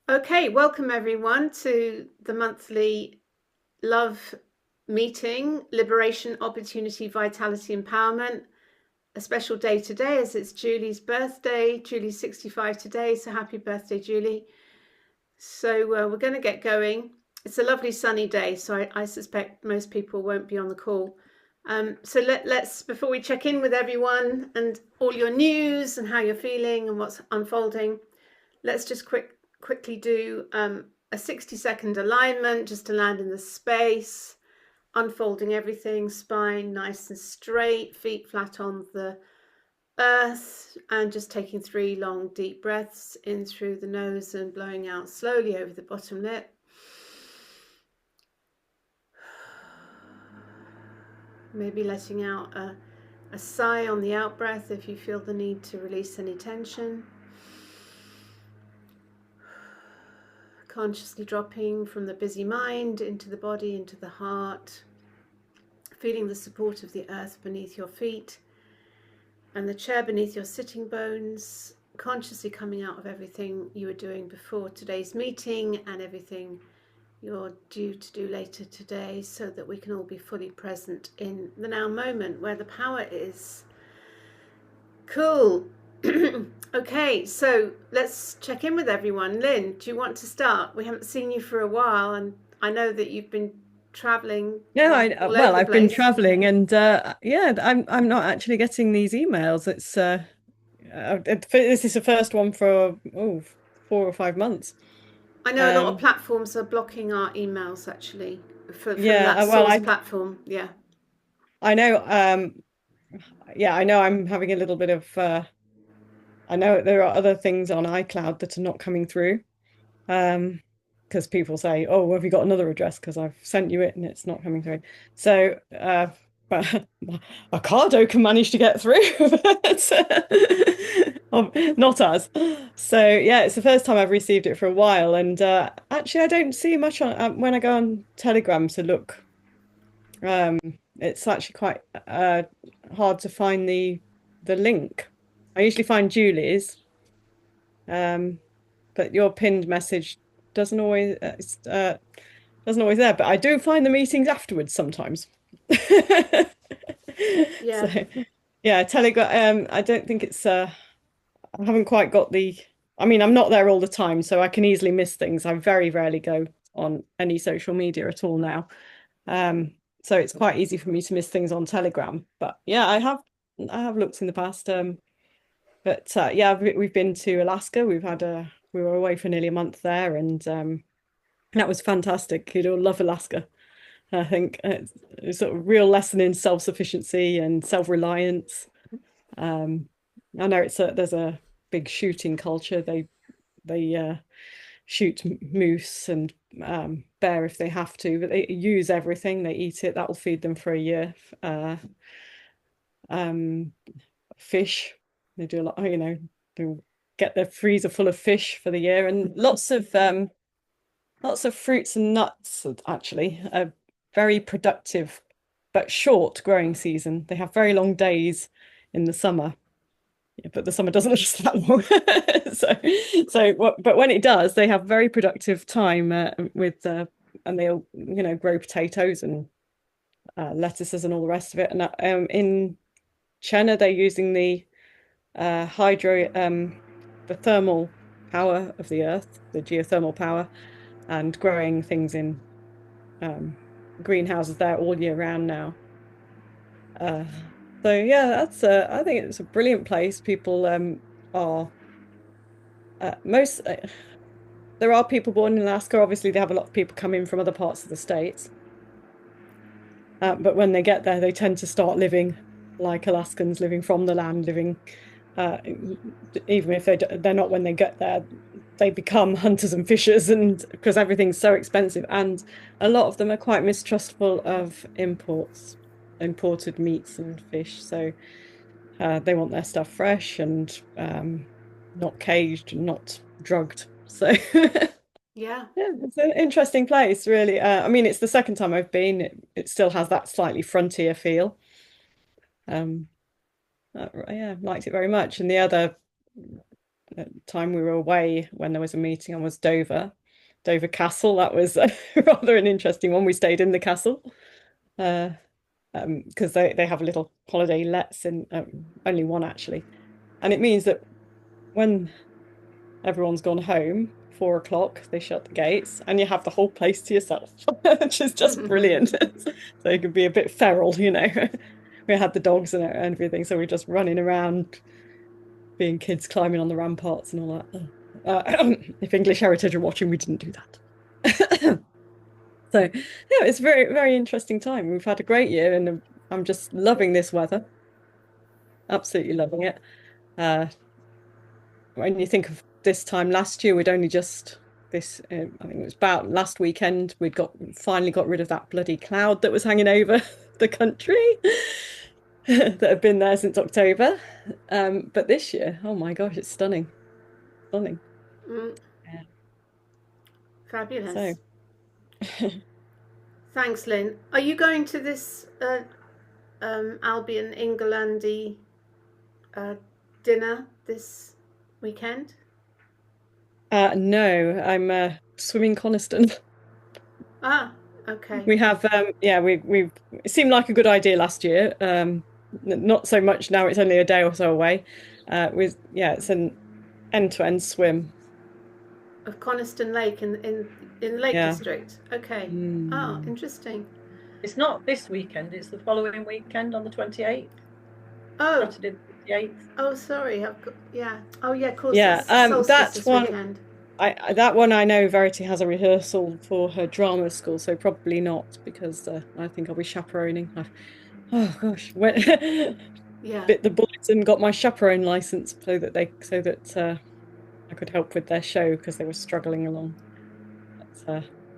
Okay, welcome everyone to the monthly love meeting, Liberation, Opportunity, Vitality, Empowerment. A special day today as it's Julie's birthday. Julie's 65 today, so happy birthday, Julie. So we're going to get going. It's a lovely sunny day, so I suspect most people won't be on the call. So let's, before we check in with everyone and all your news and how you're feeling and what's unfolding, let's just quickly do a 60-second alignment just to land in the space, unfolding everything, spine nice and straight, feet flat on the earth, and just taking 3 long deep breaths in through the nose and blowing out slowly over the bottom lip. Maybe letting out a sigh on the out breath if you feel the need to release any tension. Consciously dropping from the busy mind into the body, into the heart, feeling the support of the earth beneath your feet and the chair beneath your sitting bones, consciously coming out of everything you were doing before today's meeting and everything you're due to do later today, so that we can all be fully present in the now moment where the power is. Cool. Okay, so let's check in with everyone. Lynn, do you want to start? We haven't seen you for a while, and I know that you've been traveling Yeah, all over well, the I've been place. traveling, and yeah, I'm not actually getting these emails. This is the first one for 4 or 5 months. I know a lot of Um, platforms are blocking our emails actually from yeah, that well, source platform. Yeah. I know. Yeah, I know. I'm having a little bit of. I know there are other things on iCloud that are not coming through. Because people say, "Oh, have you got another address? Because I've sent you it and it's not coming through." So, but Ocado can manage to get through, but not us. So, yeah, it's the first time I've received it for a while, and actually, I don't see much on when I go on Telegram to look. Um, it's actually quite hard to find the link. I usually find Julie's. Um, but your pinned message doesn't always doesn't always there. But I do find the meetings afterwards sometimes. So Yeah. yeah, Telegram. I don't think it's. I haven't quite got the. I mean, I'm not there all the time, so I can easily miss things. I very rarely go on any social media at all now. Um, so it's quite easy for me to miss things on Telegram. But yeah, I have looked in the past. But yeah, we've been to Alaska. We were away for nearly a month there, and that was fantastic. You'd all love Alaska. I think it's a sort of real lesson in self-sufficiency and self-reliance. Um, I know there's a big shooting culture. They shoot moose and bear if they have to, but they use everything. They eat it. That will feed them for a year. Um, Fish. They do a lot, they get their freezer full of fish for the year, and lots of fruits and nuts, actually. A very productive but short growing season. They have very long days in the summer, yeah, but the summer doesn't last that long. But when it does, they have very productive time with and they'll grow potatoes and lettuces and all the rest of it. And in China, they're using the thermal power of the earth, the geothermal power, and growing things in um, greenhouses there all year round now. Uh, so yeah, I think it's a brilliant place. People are most there are people born in Alaska. Obviously, they have a lot of people come in from other parts of the states. But when they get there, they tend to start living like Alaskans, living from the land, living uh, even if they're not when they get there, they become hunters and fishers, and because everything's so expensive, and a lot of them are quite mistrustful of imported meats and fish. So they want their stuff fresh and not caged and not drugged. So Yeah. yeah, it's an interesting place, really. I mean, it's the second time I've been. It still has that slightly frontier feel. Um, yeah, liked it very much. And the other at the time we were away when there was a meeting on was Dover Castle. That was rather an interesting one. We stayed in the castle uh, because they have a little holiday lets in, only one actually, and it means that when everyone's gone home, 4 o'clock, they shut the gates, and you have the whole place to yourself, which is just brilliant. So you can be a bit feral, you know. We had the dogs and everything, so we're just running around, being kids climbing on the ramparts and all that. If English Heritage are watching, we didn't do that. So yeah, it's a very, very interesting time. We've had a great year, and I'm just loving this weather. Absolutely loving it. Uh, when you think of this time last year, we'd only just I think it was about last weekend, we'd finally got rid of that bloody cloud that was hanging over the country that had been there since October. But this year, oh my gosh, it's stunning, stunning. Mm, Yeah. So fabulous. Thanks, Lynn. Are you going to this Albion Engleland dinner this weekend? no, I'm swimming Coniston. Ah, okay. We have yeah, we it seemed like a good idea last year. Not so much now, it's only a day or so away. With yeah, it's an end-to-end swim. Of Coniston Lake in the Lake Yeah. District. Okay. Ah, Mm. interesting. It's not this weekend, it's the following weekend on the 28th. Oh, Saturday the 28th. oh, sorry. yeah. Oh, yeah. Of course, Yeah, it's solstice that's this one. weekend. That one I know Verity has a rehearsal for her drama school, so probably not because I think I'll be chaperoning. Oh gosh, Yeah. bit the bullets and got my chaperone license so that I could help with their show because they were struggling along.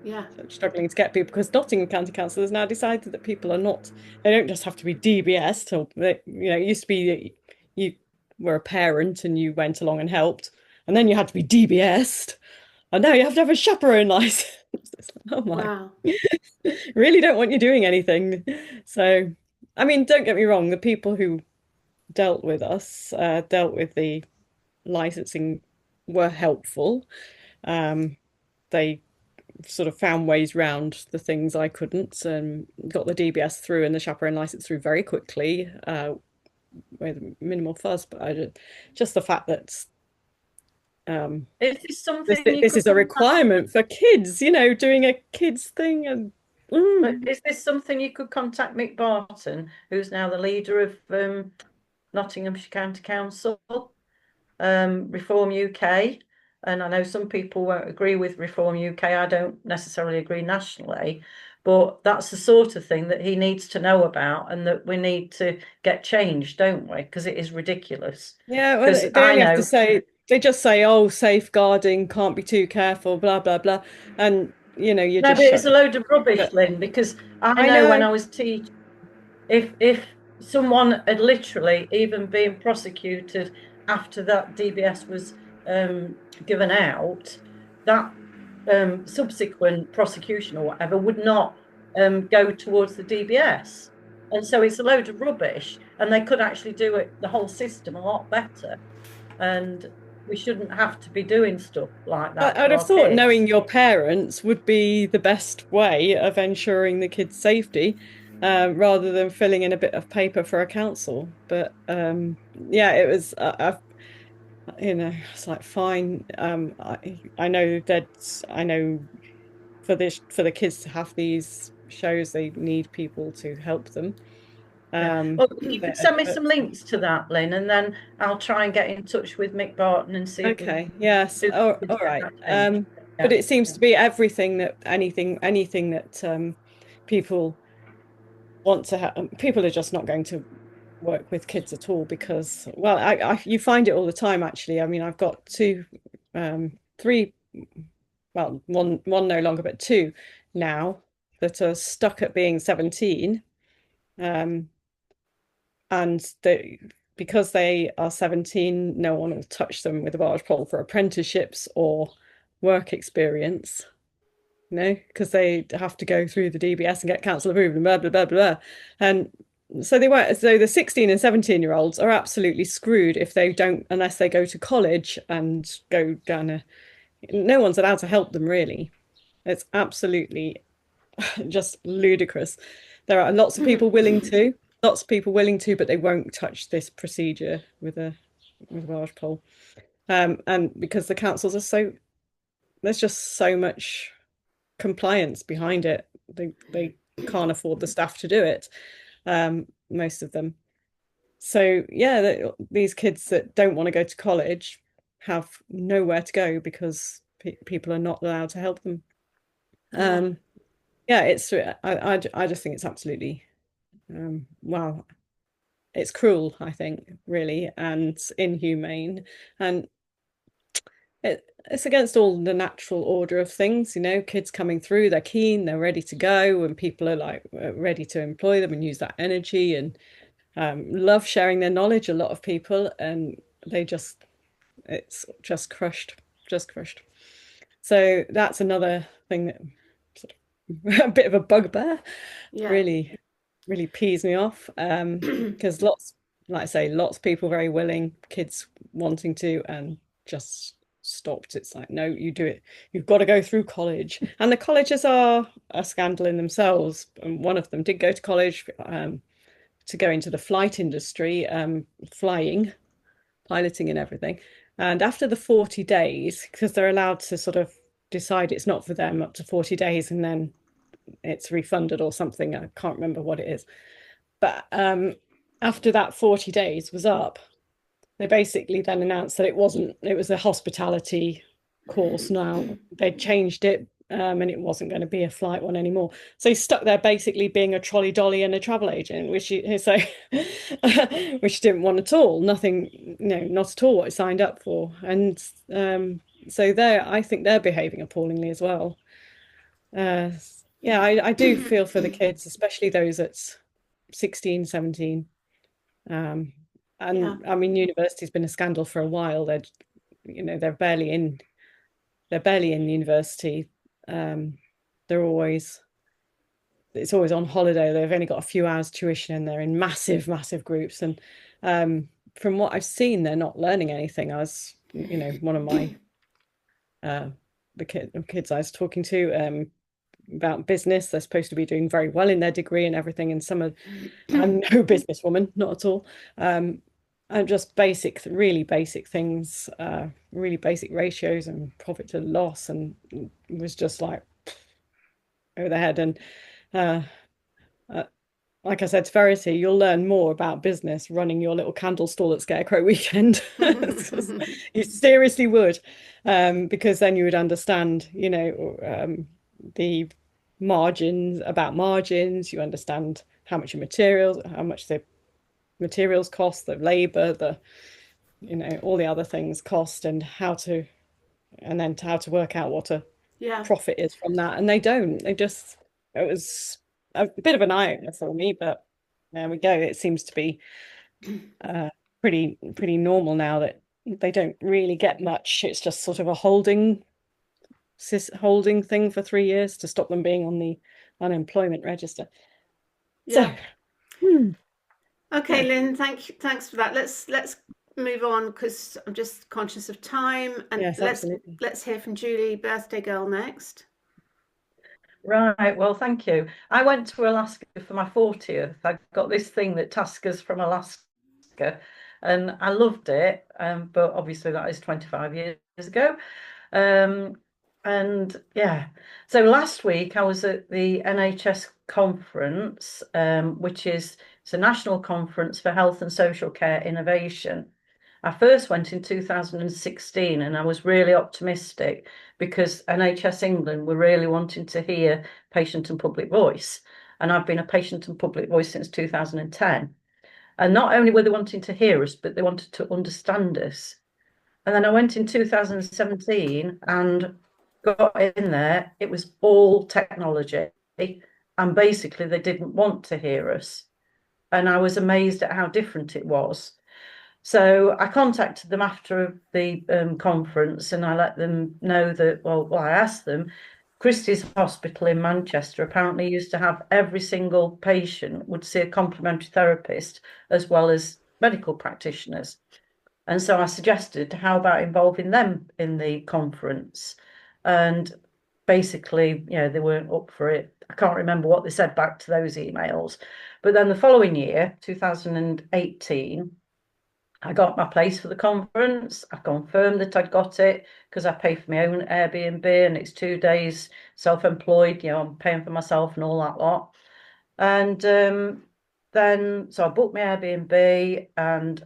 Yeah. Struggling to get people because Nottingham County Council has now decided that people are not, they don't just have to be DBS or it used to be that you were a parent and you went along and helped, and then you had to be DBS'd, and now you have to have a chaperone license. Oh my, Wow. really don't want you doing anything. So, I mean, don't get me wrong, the people who dealt with us, dealt with the licensing were helpful. They sort of found ways round the things I couldn't, and got the DBS through and the chaperone license through very quickly, with minimal fuss. But just the fact that Is this something you this could is a contact? requirement for kids, doing a kids thing, and Is this something you could contact Mick Barton, who's now the leader of Nottinghamshire County Council, Reform UK? And I know some people won't agree with Reform UK. I don't necessarily agree nationally, but that's the sort of thing that he needs to know about and that we need to get changed, don't we? Because it is ridiculous. yeah, well, Because they I only have to know, say, they just say, oh, safeguarding, can't be too careful, blah blah blah, and you no, just but it's shut a your. load of rubbish, But Lynn, because I I know when know. I was teaching, if someone had literally even been prosecuted after that DBS was given out, that subsequent prosecution or whatever would not go towards the DBS. And so it's a load of rubbish, and they could actually do it, the whole system, a lot better. And we shouldn't have to be doing stuff like that I'd to have our thought kids. knowing your parents would be the best way of ensuring the kids' safety, rather than filling in a bit of paper for a council. But yeah, it was, it's like fine. I know that I know for the kids to have these shows, they need people to help them. Yeah. Well, you could But, send me some links to that, Lynn, and then I'll try and get in touch with Mick Barton and see if we okay, yes, do all right. that change. But Yeah. it seems to be everything that anything that people want to have. People are just not going to work with kids at all because, well, you find it all the time actually. I mean, I've got three, well, one no longer, but two now that are stuck at being 17, um, and because they are 17, no one will touch them with a barge pole for apprenticeships or work experience. Because they have to go through the DBS and get council approval and blah blah blah blah. And so they weren't. So the 16 and 17-year-olds are absolutely screwed if they don't, unless they go to college and go down a. No one's allowed to help them really. It's absolutely just ludicrous. There are lots of people willing to, but they won't touch this procedure with a Welsh poll. And because the councils are so, there's just so much compliance behind it. They can't afford the staff to do it, most of them. So yeah, these kids that don't want to go to college have nowhere to go because people are not allowed to help them. Yeah, it's I just think it's absolutely wow. It's cruel, I think, really, and inhumane, and it's against all the natural order of things. You know, kids coming through, they're keen, they're ready to go, and people are like ready to employ them and use that energy and love sharing their knowledge. A lot of people, and it's just crushed, just crushed. So that's another thing that sort of a bit of a bugbear. Really, really pees me off. Because like I say, lots of people very willing, kids wanting to, and just stopped. It's like, no, you do it. You've got to go through college. And the colleges are a scandal in themselves. And one of them did go to college to go into the flight industry, flying, piloting and everything. And after the 40 days, because they're allowed to sort of decide it's not for them up to 40 days and then it's refunded or something. I can't remember what it is. But after that 40 days was up, they basically then announced that it was a hospitality course now. They'd changed it and it wasn't going to be a flight one anymore. So he's stuck there basically being a trolley dolly and a travel agent, which which didn't want at all. Nothing, not at all what he signed up for. And so I think they're behaving appallingly as well. Yeah, I do feel for the kids, especially those at 16, 17. And I mean, university's been a scandal for a while. They're barely in university. It's always on holiday. They've only got a few hours tuition and they're in massive, massive groups. And from what I've seen, they're not learning anything. I was, one of my the kids I was talking to about business, they're supposed to be doing very well in their degree and everything. And I'm no businesswoman, not at all. And just really basic things, really basic ratios and profit to loss, and it was just like over the head. And like I said to Verity, you'll learn more about business running your little candle stall at Scarecrow Weekend. You seriously would, because then you would understand, the margins. You understand how much the materials cost, the labor, all the other things cost, and how to work out what a profit is from that. And it was a bit of an eye-opener for me, but there we go. It seems to be pretty normal now that they don't really get much. It's just sort of a holding thing for 3 years to stop them being on the unemployment register. Yeah. Okay, Lynn, thanks for that. Let's move on because I'm just conscious of time. And yes, let's hear from Julie, birthday girl, next. Right, well, thank you. I went to Alaska for my 40th. I got this thing that taskers from Alaska, and I loved it. But obviously that is 25 years ago. And yeah, so last week I was at the NHS conference, which it's a national conference for health and social care innovation. I first went in 2016 and I was really optimistic because NHS England were really wanting to hear patient and public voice. And I've been a patient and public voice since 2010. And not only were they wanting to hear us, but they wanted to understand us. And then I went in 2017 and got in there. It was all technology. And basically they didn't want to hear us. And I was amazed at how different it was. So I contacted them after the conference and I let them know that, I asked them, Christie's Hospital in Manchester apparently used to have every single patient would see a complementary therapist as well as medical practitioners. And so I suggested, how about involving them in the conference? And basically, they weren't up for it. I can't remember what they said back to those emails. But then the following year, 2018, I got my place for the conference. I confirmed that I'd got it because I pay for my own Airbnb and it's 2 days self-employed, I'm paying for myself and all that lot. And then, so I booked my Airbnb and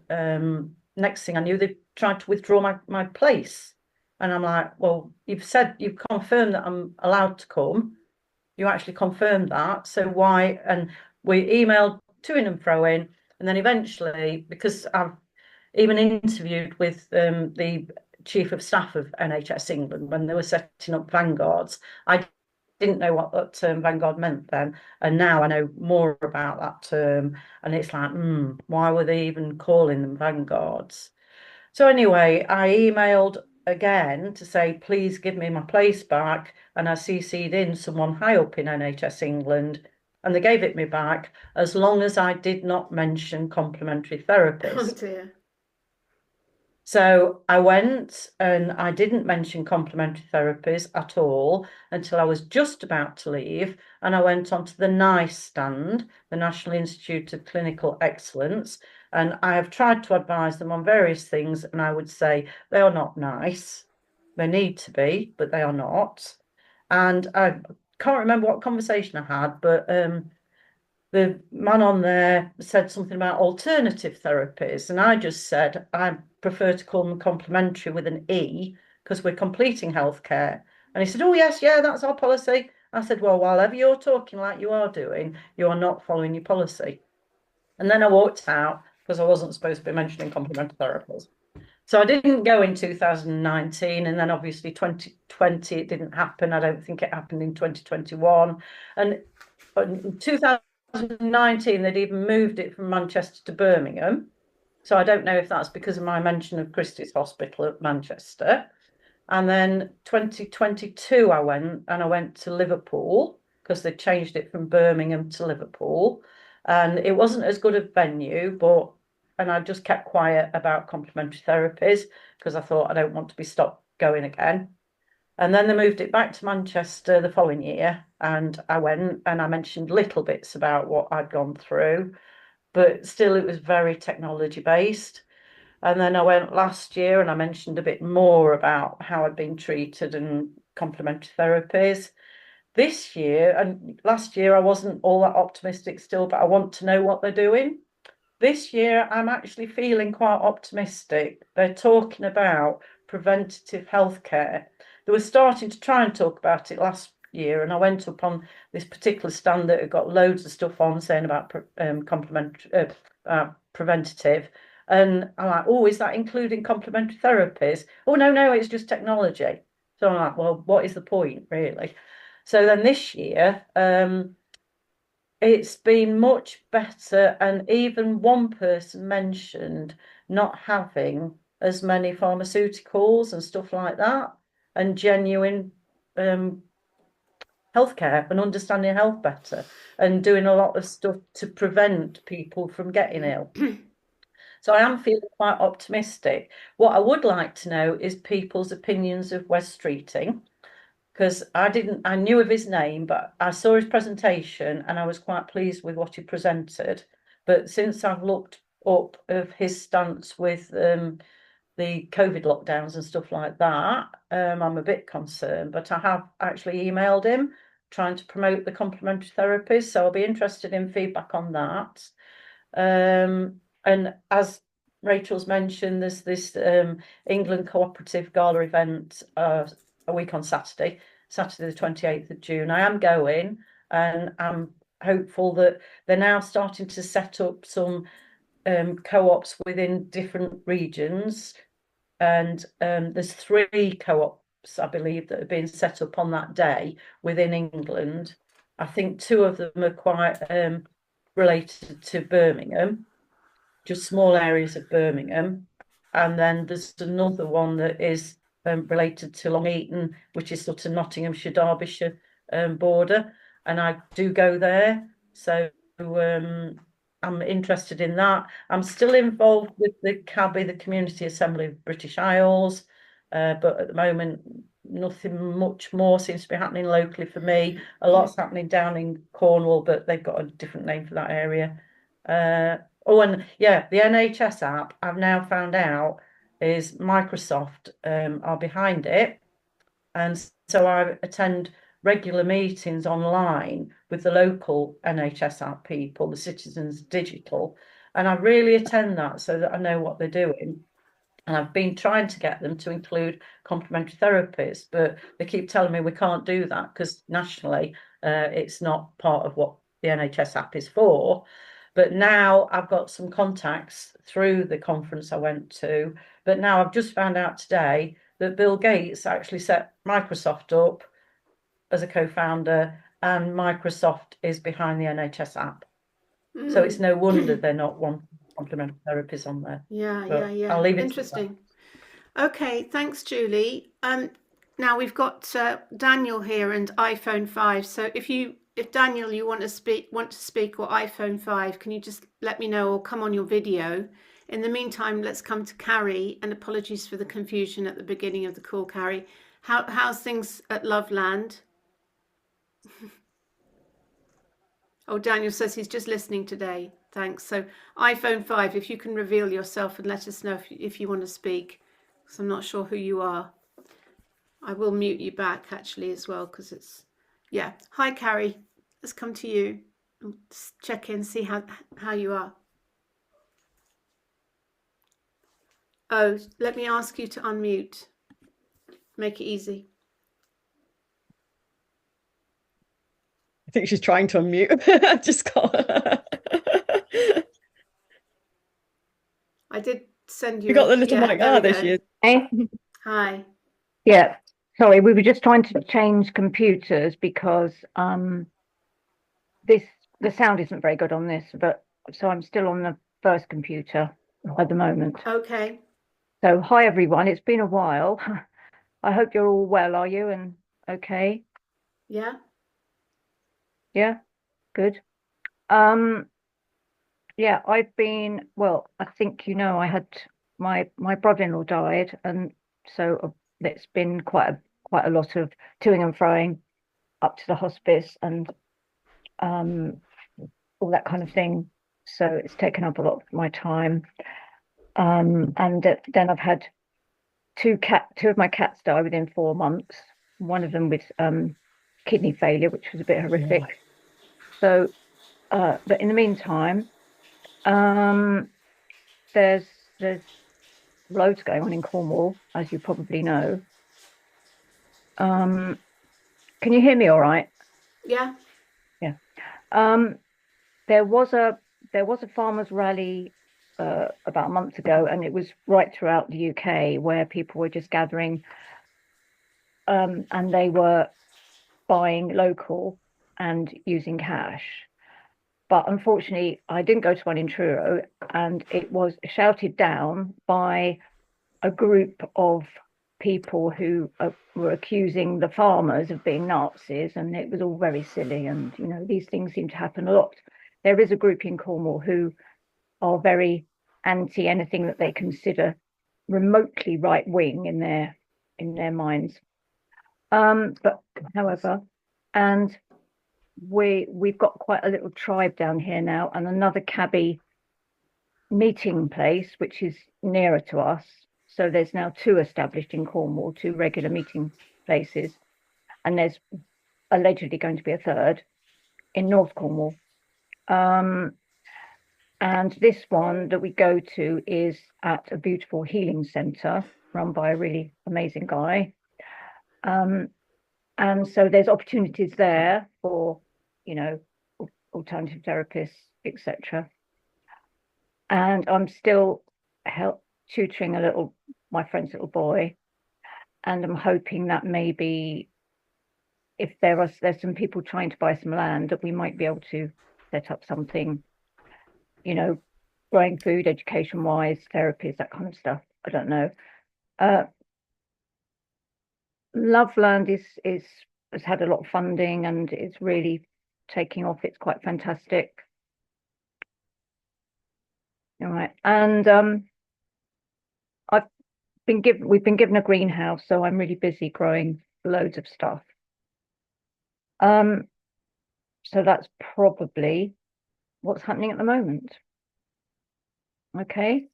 next thing I knew, they tried to withdraw my place. And I'm like, well, you've confirmed that I'm allowed to come. You actually confirmed that. So why? And we emailed to and fro in. And then eventually, because I've even interviewed with the chief of staff of NHS England when they were setting up vanguards, I didn't know what that term vanguard meant then, and now I know more about that term, and it's like, why were they even calling them vanguards? So anyway, I emailed again to say, please give me my place back, and I CC'd in someone high up in NHS England, and they gave it me back as long as I did not mention complementary therapies. Oh dear. So I went and I didn't mention complementary therapies at all until I was just about to leave. And I went onto the NICE stand, the National Institute of Clinical Excellence. And I have tried to advise them on various things. And I would say they are not nice. They need to be, but they are not. And I can't remember what conversation I had, but the man on there said something about alternative therapies, and I just said I prefer to call them complementary with an E because we're completing healthcare. And he said, oh yes, yeah, that's our policy. I said, well, whatever you're talking like you are doing, you are not following your policy. And then I walked out because I wasn't supposed to be mentioning complementary therapies. So I didn't go in 2019, and then obviously 2020 it didn't happen. I don't think it happened in 2021. And in 2019 they'd even moved it from Manchester to Birmingham. So I don't know if that's because of my mention of Christie's Hospital at Manchester. And then 2022 I went to Liverpool because they changed it from Birmingham to Liverpool. And it wasn't as good a venue, and I just kept quiet about complementary therapies because I thought I don't want to be stopped going again. And then they moved it back to Manchester the following year, and I went and I mentioned little bits about what I'd gone through, but still it was very technology based. And then I went last year and I mentioned a bit more about how I'd been treated and complementary therapies. This year and last year I wasn't all that optimistic still, but I want to know what they're doing. This year I'm actually feeling quite optimistic. They're talking about preventative healthcare. They were starting to try and talk about it last year, and I went up on this particular stand that had got loads of stuff on saying about preventative. And I'm like, oh, is that including complementary therapies? Oh, no, it's just technology. So I'm like, well, what is the point, really? So then this year, it's been much better, and even one person mentioned not having as many pharmaceuticals and stuff like that, and genuine healthcare and understanding health better and doing a lot of stuff to prevent people from getting ill. So I am feeling quite optimistic. What I would like to know is people's opinions of Wes Streeting, because I knew of his name, but I saw his presentation and I was quite pleased with what he presented. But since I've looked up of his stance with the COVID lockdowns and stuff like that, I'm a bit concerned. But I have actually emailed him trying to promote the complementary therapies, so I'll be interested in feedback on that. And as Rachel's mentioned, there's this England Co-operative gala event a week on Saturday the 28th of June. I am going, and I'm hopeful that they're now starting to set up some co-ops within different regions. And there's 3 co-ops, I believe, that have been set up on that day within England. I think 2 of them are quite related to Birmingham, just small areas of Birmingham. And then there's another one that is related to Long Eaton, which is sort of Nottinghamshire, Derbyshire border, and I do go there. So I'm interested in that. I'm still involved with the CABI, the Community Assembly of British Isles, but at the moment, nothing much more seems to be happening locally for me. A lot's happening down in Cornwall, but they've got a different name for that area. Oh, and yeah, the NHS app, I've now found out, is Microsoft are behind it. And so I attend regular meetings online with the local NHS app people, the Citizens Digital, and I really attend that so that I know what they're doing. And I've been trying to get them to include complementary therapies, but they keep telling me we can't do that because nationally it's not part of what the NHS app is for. But now I've got some contacts through the conference I went to. But now I've just found out today that Bill Gates actually set Microsoft up as a co-founder, and Microsoft is behind the NHS app. So it's no wonder they're not wanting complementary therapies on there. Yeah. I'll leave it Interesting. Okay, thanks, Julie. Now we've got Daniel here and iPhone 5. So if Daniel, you want to speak or iPhone 5, can you just let me know or come on your video? In the meantime, let's come to Carrie, and apologies for the confusion at the beginning of the call, Carrie. How's things at Loveland? Oh, Daniel says he's just listening today. Thanks. So iPhone 5, if you can reveal yourself and let us know if you want to speak, because I'm not sure who you are. I will mute you back actually as well, because it's, yeah. Hi, Carrie. Let's come to you. Let's check in, see how you are. Oh, let me ask you to unmute. Make it easy. I think she's trying to unmute. I just got. I did send you. You got the little mic. There she is. Hey. Hi. Yeah. Sorry, we were just trying to change computers because the sound isn't very good on this, but so I'm still on the first computer at the moment. Okay. So hi everyone. It's been a while. I hope you're all well, are you? And okay? Yeah. Yeah. Good. Yeah, I've been, well, I think I had my brother-in-law died, and so it's been quite a lot of toing and froing up to the hospice and all that kind of thing. So it's taken up a lot of my time. And then I've had two of my cats die within 4 months. One of them with kidney failure, which was a bit horrific. So, but in the meantime, there's loads going on in Cornwall, as you probably know. Can you hear me all right? Yeah. Yeah. There was a farmers' rally about a month ago, and it was right throughout the UK where people were just gathering, and they were buying local and using cash. But unfortunately, I didn't go to one in Truro, and it was shouted down by a group of people who were accusing the farmers of being Nazis, and it was all very silly. And these things seem to happen a lot. There is a group in Cornwall who are very anti anything that they consider remotely right wing in their minds. But however, and we've got quite a little tribe down here now, and another CABI meeting place which is nearer to us. So there's now 2 established in Cornwall, 2 regular meeting places, and there's allegedly going to be a 3rd in North Cornwall. And this one that we go to is at a beautiful healing centre run by a really amazing guy. And so there's opportunities there for, alternative therapists, etc. And I'm still tutoring my friend's little boy, and I'm hoping that maybe if there's some people trying to buy some land, that we might be able to set up something, growing food, education wise, therapies, that kind of stuff. I don't know. Loveland has had a lot of funding and it's really taking off. It's quite fantastic. All right, and we've been given a greenhouse, so I'm really busy growing loads of stuff. So that's probably what's happening at the moment. Okay.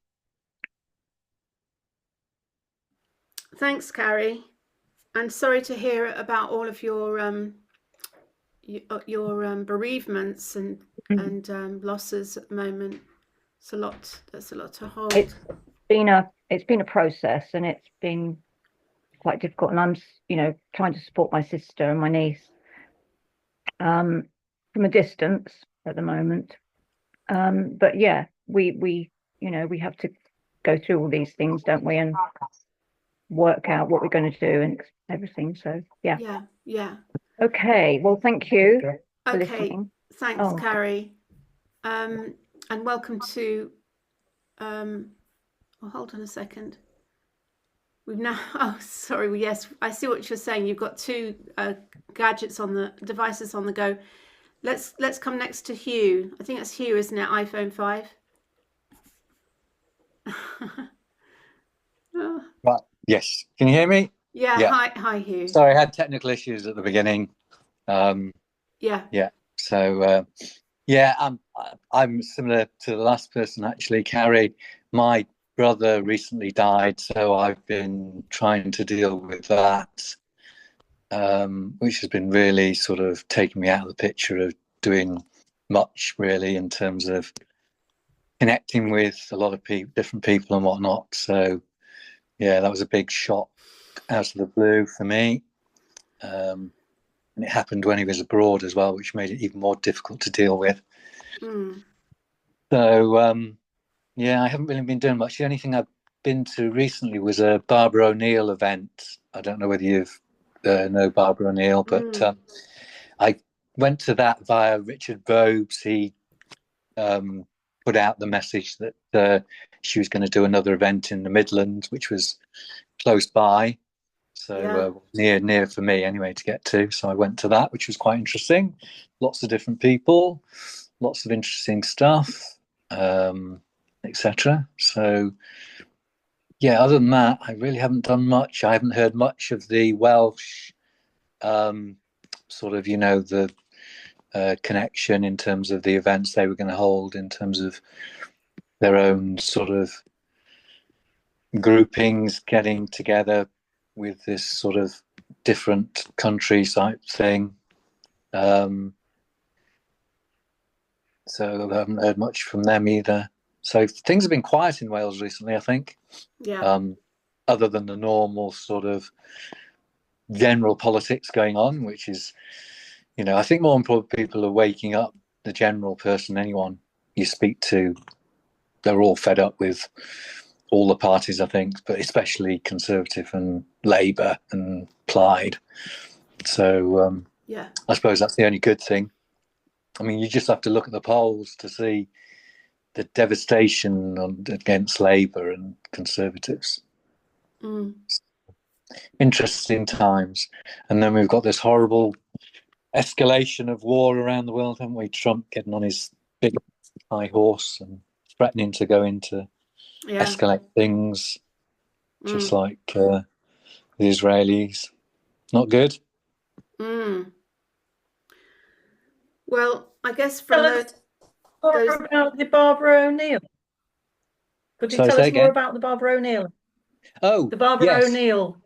Thanks, Carrie. And sorry to hear about all of your bereavements and losses at the moment. It's a lot. That's a lot to hold. It's been a process, and it's been quite difficult. And I'm, trying to support my sister and my niece from a distance at the moment. But yeah, we have to go through all these things, don't we, and work out what we're going to do and everything. So yeah. Okay. Well, thank you for listening. Thanks, Carrie. And welcome to. Hold on a second. We've now. Oh, sorry. Well, yes, I see what you're saying. You've got two gadgets on the devices on the go. Let's come next to Hugh. I think that's Hugh, isn't it? iPhone 5. Oh. Right. Yes. Can you hear me? Yeah. Hi, Hugh. Sorry, I had technical issues at the beginning. Yeah. So I'm similar to the last person, actually, Carrie. My brother recently died, so I've been trying to deal with that, which has been really sort of taking me out of the picture of doing much, really, in terms of connecting with a lot of different people and whatnot. So yeah, that was a big shock out of the blue for me. And it happened when he was abroad as well, which made it even more difficult to deal with. So I haven't really been doing much. The only thing I've been to recently was a Barbara O'Neill event. I don't know whether you've know Barbara O'Neill, but I went to that via Richard Bobes. He put out the message that she was going to do another event in the Midlands, which was close by, so near for me anyway to get to. So I went to that, which was quite interesting. Lots of different people, lots of interesting stuff, etc. So yeah, other than that, I really haven't done much. I haven't heard much of the Welsh sort of, the connection in terms of the events they were going to hold, in terms of their own sort of groupings getting together with this sort of different country type thing. So I haven't heard much from them either. So things have been quiet in Wales recently, I think. Other than the normal sort of general politics going on, which is, I think more important people are waking up. The general person, anyone you speak to, they're all fed up with all the parties, I think, but especially Conservative and Labour and Plaid. So I suppose that's the only good thing. I mean, you just have to look at the polls to see the devastation against Labour and Conservatives. Interesting times. And then we've got this horrible escalation of war around the world, haven't we? Trump getting on his big high horse and threatening to go into escalate things, just like the Israelis. Not good. Well, I guess from about the Barbara O'Neill. Could you tell us more about the Barbara O'Neill? Oh, the Barbara O'Neill.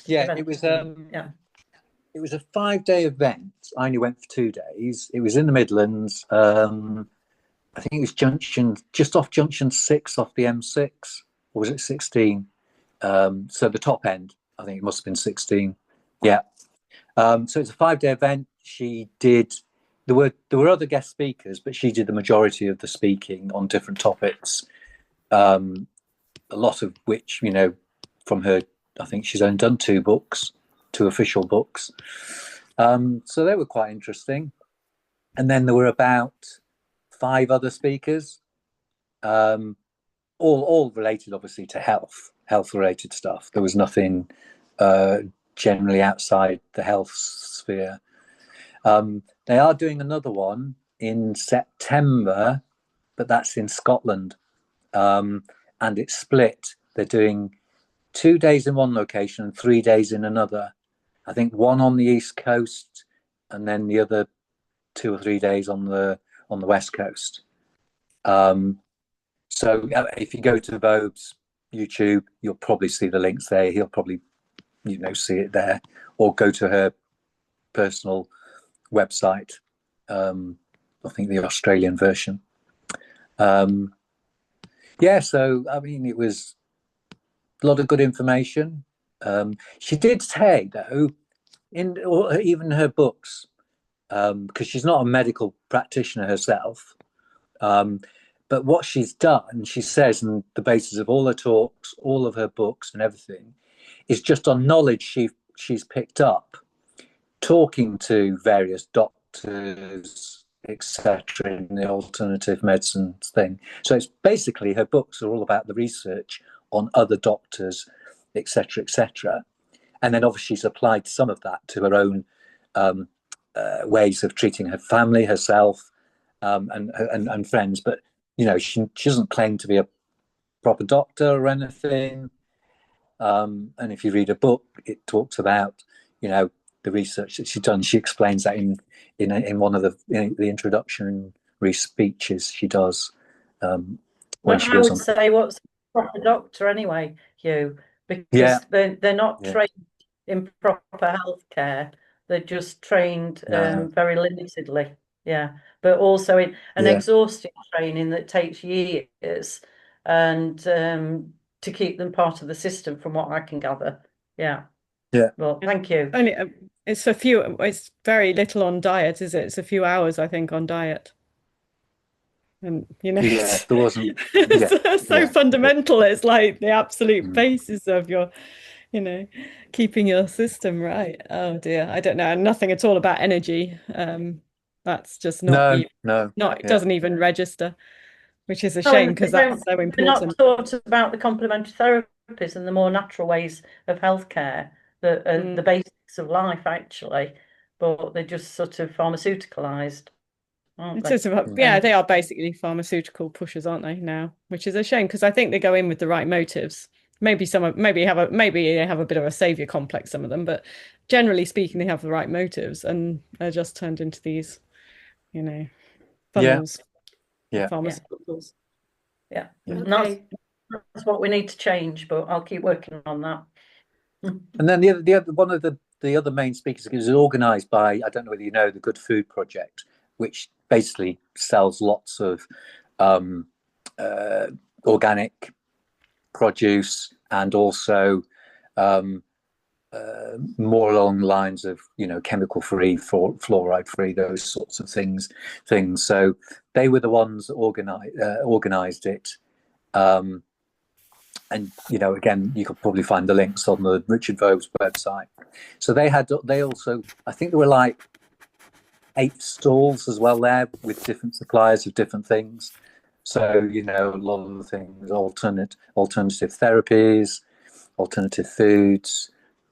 Yeah, event. It was. It was a 5-day event. I only went for 2 days. It was in the Midlands. I think it was just off Junction 6 off the M6, or was it 16? So the top end. I think it must have been 16. Yeah. So it's a 5-day event. She did. There were other guest speakers, but she did the majority of the speaking on different topics. A lot of which, from her, I think she's only done 2 official books. So they were quite interesting. And then there were about 5 other speakers, all related obviously to health related stuff. There was nothing generally outside the health sphere. They are doing another one in September, but that's in Scotland, and it's split. They're doing 2 days in one location and 3 days in another. I think one on the East Coast, and then the other 2 or 3 days on the West Coast. So if you go to Vogue's YouTube, you'll probably see the links there. He'll probably, see it there, or go to her personal website. I think the Australian version. So I mean, it was a lot of good information. She did say, though, or even her books, because she's not a medical practitioner herself, but what she's done, she says, on the basis of all her talks, all of her books and everything, is just on knowledge she's picked up, talking to various doctors, etc., in the alternative medicine thing. So it's basically, her books are all about the research on other doctors, etc., etc. And then obviously she's applied some of that to her own ways of treating her family, herself, and friends. But she doesn't claim to be a proper doctor or anything. And if you read a book, it talks about the research that she's done. She explains that in one of the introductory speeches she does. When she goes on. Say what's a proper doctor anyway, Hugh, because they're not trained in proper healthcare. They're just trained very limitedly. But also in an exhausting training that takes years, and to keep them part of the system, from what I can gather. Well, thank you. Only it's very little on diet, is it? It's a few hours, I think, on diet. And there wasn't so fundamental. It's like the absolute basis of your keeping your system right. Oh dear, I don't know. Nothing at all about energy. That's just not it doesn't even register, which is a shame, because that's so important. They're not taught about the complementary therapies and the more natural ways of healthcare, the basics of life, actually, but they're just sort of pharmaceuticalized. They are basically pharmaceutical pushers, aren't they, now? Which is a shame, because I think they go in with the right motives. Maybe they have a bit of a savior complex, some of them, but generally speaking, they have the right motives, and they're just turned into these, funnels. Pharmaceuticals. Okay. That's what we need to change, but I'll keep working on that. And then the other one of the other main speakers is organised by, I don't know whether you know, the Good Food Project, which basically sells lots of organic produce, and also more along the lines of chemical free, fluoride free, those sorts of things. So they were the ones that organized it, and again, you could probably find the links on the Richard Vogue's website. So they also, I think there were like 8 stalls as well there, with different suppliers of different things. So a lot of the things, alternative therapies, alternative foods,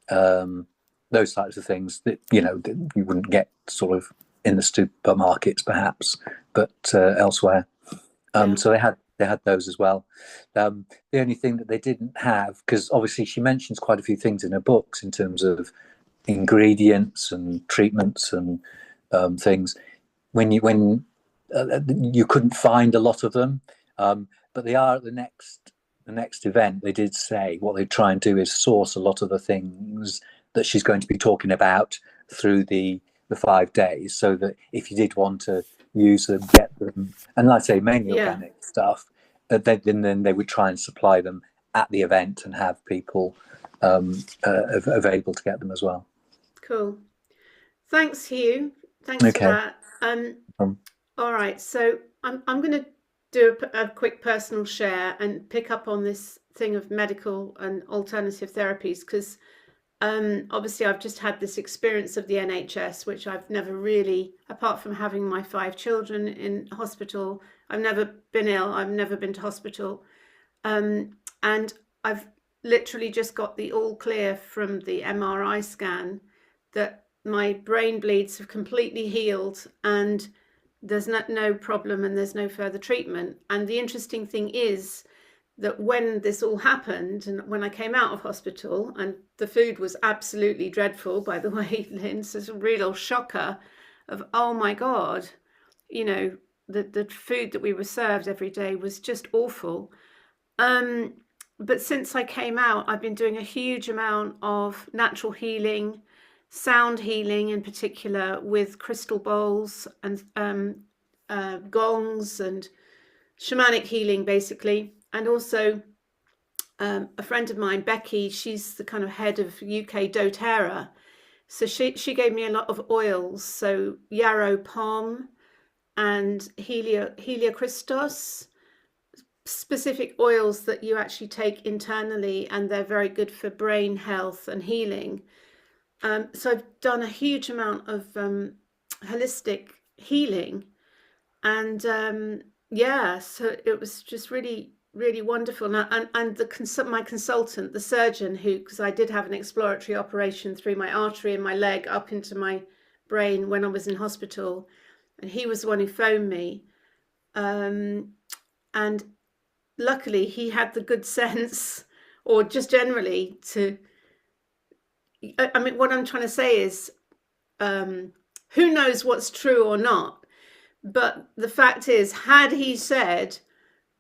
those types of things that that you wouldn't get sort of in the supermarkets perhaps, but elsewhere. So they had those as well. The only thing that they didn't have, because obviously she mentions quite a few things in her books in terms of ingredients and treatments and things, when you couldn't find a lot of them, but they are at the next event. They did say what they try and do is source a lot of the things that she's going to be talking about through the 5 days, so that if you did want to use them, get them, and like I say, mainly organic stuff, then they would try and supply them at the event and have people available to get them as well. Cool. Thanks, Hugh. Thanks for that. All right, so I'm going to do a quick personal share and pick up on this thing of medical and alternative therapies, because obviously I've just had this experience of the NHS, which I've never really, apart from having my 5 children in hospital, I've never been ill, I've never been to hospital, and I've literally just got the all clear from the MRI scan that my brain bleeds have completely healed and there's no problem and there's no further treatment. And the interesting thing is that when this all happened and when I came out of hospital, and the food was absolutely dreadful, by the way, Lynn, so it's a real shocker of, oh my God, you know, the food that we were served every day was just awful. But since I came out, I've been doing a huge amount of natural healing, sound healing in particular, with crystal bowls and gongs and shamanic healing, basically. And also a friend of mine, Becky, she's the kind of head of UK doTERRA. So she gave me a lot of oils, so yarrow palm and Heliocristos, specific oils that you actually take internally, and they're very good for brain health and healing. So I've done a huge amount of holistic healing, and yeah, so it was just really, really wonderful. And my consultant, the surgeon, who, because I did have an exploratory operation through my artery in my leg up into my brain when I was in hospital, and he was the one who phoned me, and luckily he had the good sense, or just generally to, I mean, what I'm trying to say is, who knows what's true or not, but the fact is, had he said,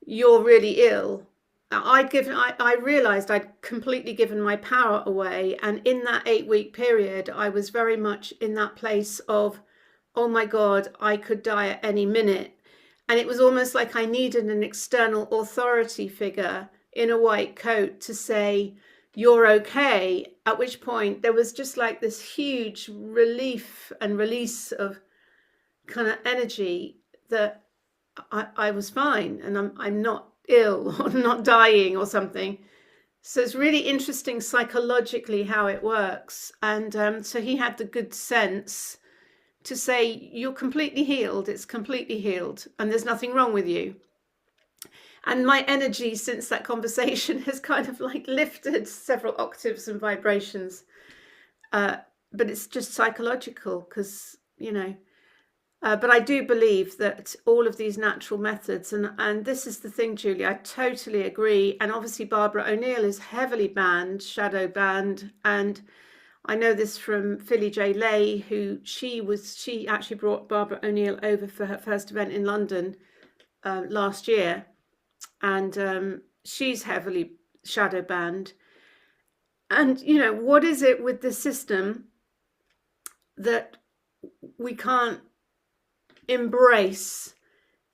you're really ill, I realized I'd completely given my power away. And in that 8-week period, I was very much in that place of, oh my God, I could die at any minute. And it was almost like I needed an external authority figure in a white coat to say, you're okay. At which point there was just like this huge relief and release of kind of energy that I was fine and I'm not ill or not dying or something. So it's really interesting psychologically how it works. And so he had the good sense to say, you're completely healed, it's completely healed, and there's nothing wrong with you. And my energy since that conversation has kind of like lifted several octaves and vibrations. But it's just psychological because, you know, but I do believe that all of these natural methods, and this is the thing, Julie, I totally agree. And obviously Barbara O'Neill is heavily banned, shadow banned, and I know this from Philly J. Lay, who she actually brought Barbara O'Neill over for her first event in London last year, and she's heavily shadow banned. And you know, what is it with the system that we can't embrace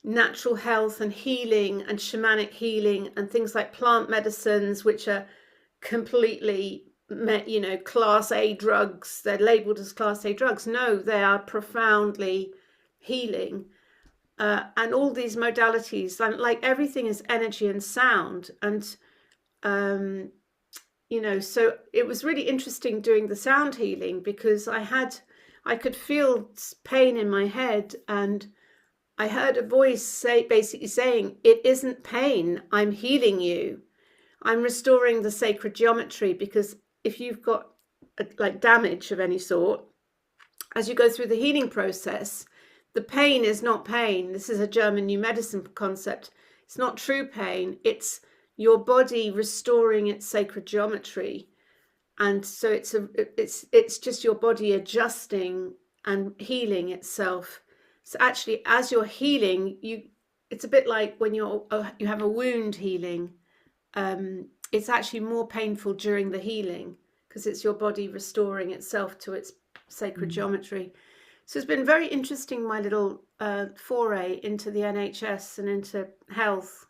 natural health and healing and shamanic healing and things like plant medicines, which are completely, you know, class A drugs? They're labeled as class A drugs. No, they are profoundly healing. And all these modalities, like everything is energy and sound. And, you know, so it was really interesting doing the sound healing because I could feel pain in my head, and I heard a voice basically saying, it isn't pain, I'm healing you. I'm restoring the sacred geometry, because if you've got like damage of any sort, as you go through the healing process, the pain is not pain. This is a German new medicine concept. It's not true pain. It's your body restoring its sacred geometry. And so it's just your body adjusting and healing itself. So actually, as you're healing, it's a bit like when you have a wound healing. It's actually more painful during the healing because it's your body restoring itself to its sacred geometry. So it's been very interesting, my little foray into the NHS and into health.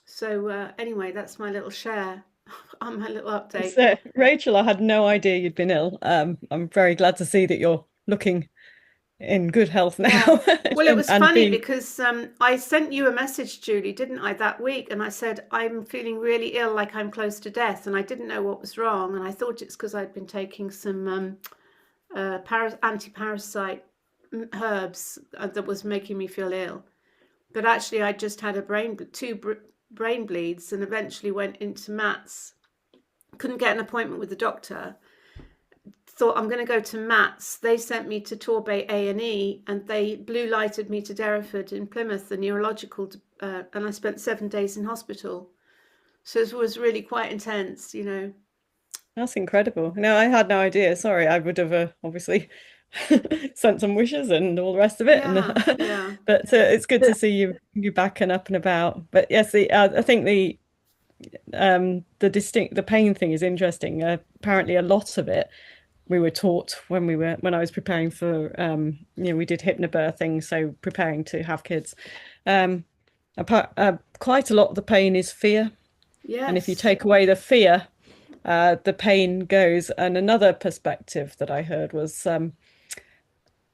So anyway, that's my little share on my little update. So, Rachel, I had no idea you'd been ill. I'm very glad to see that you're looking in good health now. Yeah. Well, it was funny because I sent you a message, Julie, didn't I, that week? And I said, I'm feeling really ill, like I'm close to death. And I didn't know what was wrong. And I thought it's because I'd been taking some anti-parasite herbs that was making me feel ill. But actually, I just had two brain bleeds, and eventually went into Matt's. Couldn't get an appointment with the doctor. Thought, I'm going to go to Matt's. They sent me to Torbay A&E, and they blue lighted me to Derriford in Plymouth, the neurological, and I spent 7 days in hospital. So it was really quite intense, you know. That's incredible. No, I had no idea. Sorry, I would have obviously sent some wishes and all the rest of it. Yeah. But it's good to see you back and up and about. But yes, I think the pain thing is interesting. Apparently, a lot of it we were taught when I was preparing for we did hypnobirthing, so preparing to have kids. Quite a lot of the pain is fear. Yes. And if you take away the fear, the pain goes. And another perspective that I heard was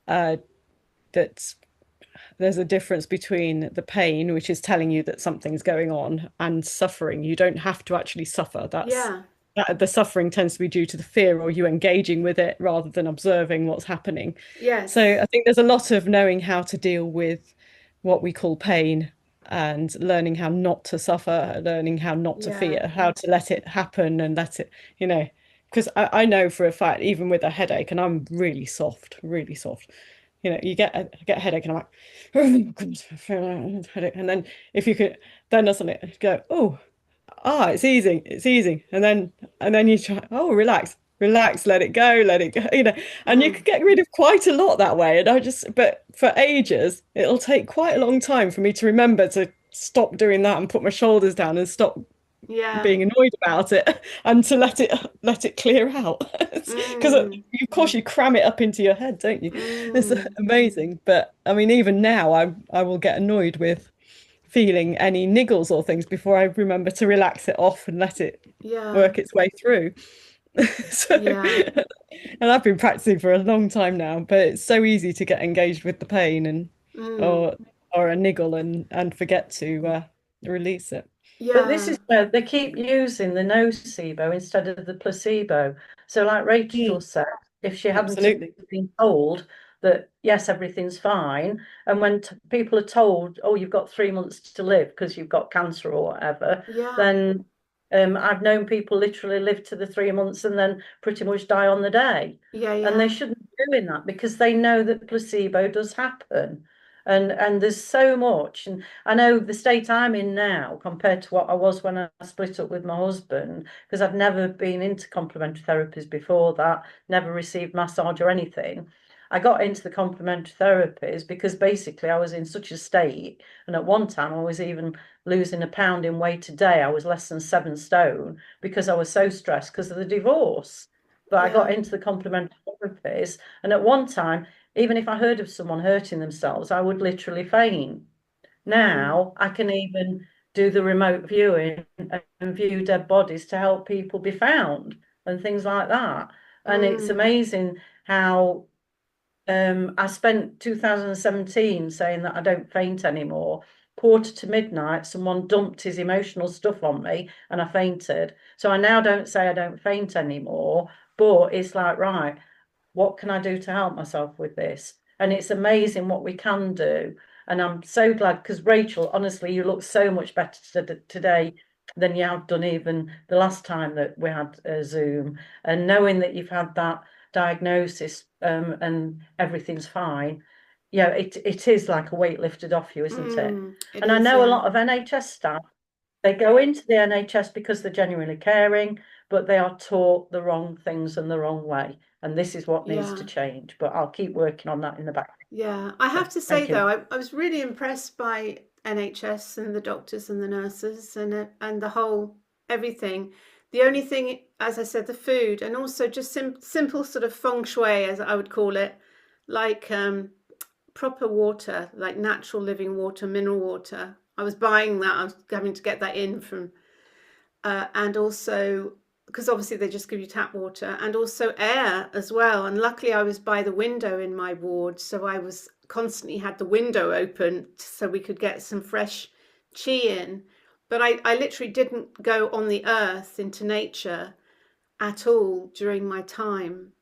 that there's a difference between the pain, which is telling you that something's going on, and suffering. You don't have to actually suffer. The suffering tends to be due to the fear, or you engaging with it rather than observing what's happening. Yes. So I think there's a lot of knowing how to deal with what we call pain, and learning how not to suffer, learning how not to fear, how to let it happen and let it, because I know for a fact, even with a headache, and I'm really soft, you get a headache and I'm like, oh my God, headache. And then if you could, then suddenly go, it's easy. And then you try, relax, let it go, and you could get rid of quite a lot that way. And but for ages, it'll take quite a long time for me to remember to stop doing that and put my shoulders down and stop being annoyed about it, and to let it clear out. Because of course you cram it up into your head, don't you? It's amazing. But I mean, even now I will get annoyed with feeling any niggles or things before I remember to relax it off and let it work its way through. And I've been practicing for a long time now, but it's so easy to get engaged with the pain and or a niggle and forget to release it. But this is where they keep using the nocebo instead of the placebo. So like Rachel said, if she hadn't been told that, yes, everything's fine, and when people are told, you've got 3 months to live because you've got cancer or whatever, then I've known people literally live to the 3 months and then pretty much die on the day. And they shouldn't be doing that, because they know that placebo does happen. And there's so much. And I know the state I'm in now compared to what I was when I split up with my husband, because I've never been into complementary therapies before that, never received massage or anything. I got into the complementary therapies because basically I was in such a state, and at one time I was even losing a pound in weight a day. I was less than 7 stone because I was so stressed because of the divorce. But I got into the complementary therapies, and at one time, even if I heard of someone hurting themselves, I would literally faint. Now I can even do the remote viewing and view dead bodies to help people be found and things like that. And it's amazing how I spent 2017 saying that I don't faint anymore. 1:45, someone dumped his emotional stuff on me and I fainted. So I now don't say I don't faint anymore, but it's like, right, what can I do to help myself with this? And it's amazing what we can do. And I'm so glad, because Rachel, honestly, you look so much better today than you have done even the last time that we had Zoom. And knowing that you've had that diagnosis and everything's fine, it is like a weight lifted off you, isn't it? And I know a lot of NHS staff, they go into the NHS because they're genuinely caring, but they are taught the wrong things and the wrong way. And this is what needs to change. But I'll keep working on that in the back. Yeah, I have to say, though, I was really impressed by NHS and the doctors and the nurses and the whole everything. The only thing, as I said, the food, and also just simple sort of feng shui, as I would call it, like proper water, like natural living water, mineral water. I was buying that. I was having to get that in from, and also, because obviously they just give you tap water, and also air as well. And luckily I was by the window in my ward, so I was constantly had the window open so we could get some fresh chi in. But I literally didn't go on the earth into nature at all during my time.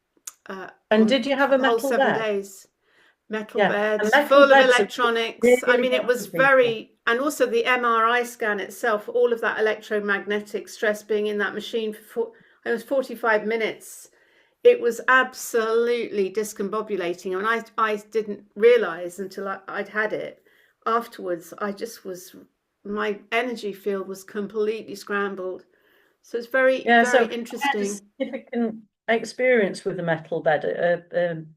And did you have a metal bed? 7 days? Metal beds, full of electronics. I mean, it was very and also the MRI scan itself, all of that electromagnetic stress being in that machine for it was 45 minutes. It was absolutely discombobulating, and I didn't realize until I'd had it afterwards. My energy field was completely scrambled. So it's very interesting. I had a significant experience with the metal bed at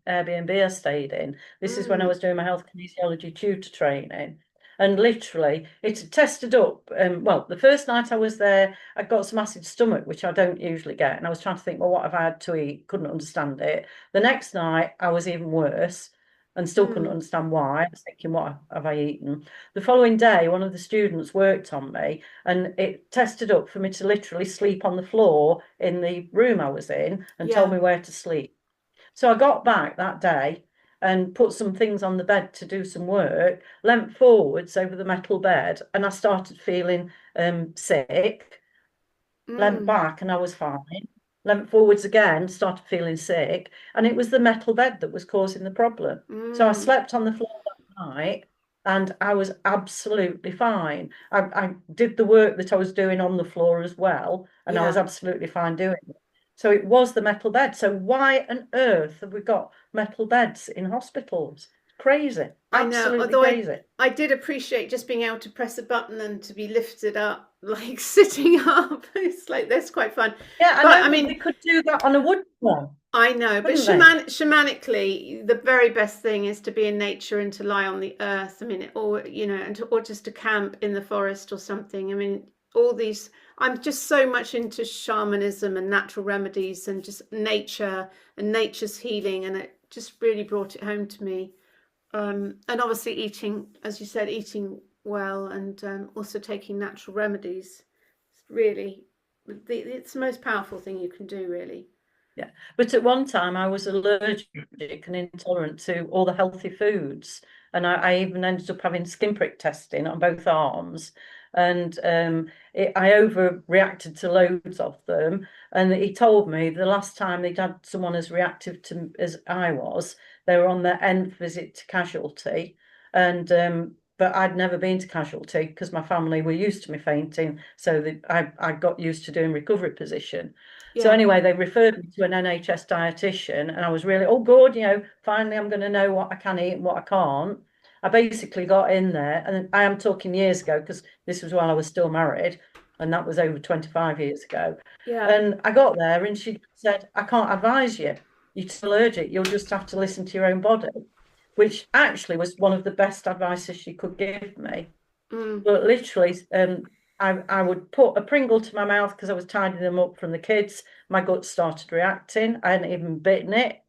Airbnb I stayed in. This is when I was doing my health kinesiology tutor training. And literally, it had tested up. Well, the first night I was there, I got some acid stomach, which I don't usually get. And I was trying to think, well, what have I had to eat? Couldn't understand it. The next night, I was even worse and still couldn't understand why. I was thinking, what have I eaten? The following day, one of the students worked on me, and it tested up for me to literally sleep on the floor in the room I was in and told me where to sleep. So I got back that day and put some things on the bed to do some work, leant forwards over the metal bed, and I started feeling sick. Leant back and I was fine. Leant forwards again, started feeling sick, and it was the metal bed that was causing the problem. So I slept on the floor that night and I was absolutely fine. I did the work that I was doing on the floor as well, and I was absolutely fine doing it. So it was the metal bed. So why on earth have we got metal beds in hospitals? Crazy. Absolutely I know. crazy. I did appreciate just being able to press a button and to be lifted up, like sitting up. It's like, that's quite fun. Yeah, I mean, we could do that on a wood one. I know, but shamanically, the very best thing is to be in nature and to lie on the earth. I mean, or just to camp in the forest or something. I mean, all these. I'm just so much into shamanism and natural remedies and just nature and nature's healing, and it just really brought it home to me. And obviously eating, as you said, eating well, and also taking natural remedies. It's really, it's the most powerful thing you can do, really. Yeah, but at one time I was allergic and intolerant to all the healthy foods, and I even ended up having skin prick testing on both arms. And I overreacted to loads of them. And he told me the last time they'd had someone as reactive to as I was, they were on their nth visit to casualty. And but I'd never been to casualty because my family were used to me fainting, so that I got used to doing recovery position. So anyway, they referred me to an NHS dietitian, and I was really, oh good, finally I'm going to know what I can eat and what I can't. I basically got in there, and I am talking years ago because this was while I was still married, and that was over 25 years ago. Yeah. And I got there and she said, I can't advise you. You're allergic. You'll just have to listen to your own body, which actually was one of the best advices she could give me. But literally, I would put a Pringle to my mouth because I was tidying them up from the kids. My gut started reacting. I hadn't even bitten it.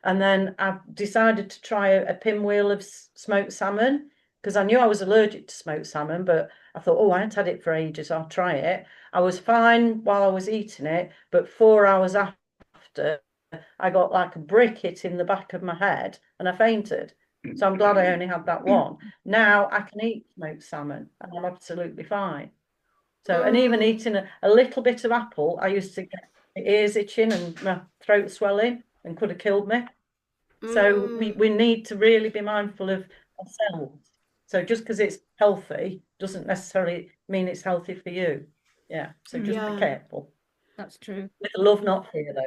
And then I decided to try a pinwheel of smoked salmon because I knew I was allergic to smoked salmon, but I thought, oh, I hadn't had it for ages. I'll try it. I was fine while I was eating it, but 4 hours after, I got like a brick hit in the back of my head and I fainted. So I'm glad I only had that one. Now I can eat smoked salmon and I'm absolutely fine. So, and even eating a little bit of apple, I used to get my ears itching and my throat swelling and could have killed me. So we need to really be mindful of ourselves. So just because it's healthy doesn't necessarily mean it's healthy for you. Yeah. So just be careful. That's true. With love, not fear, though.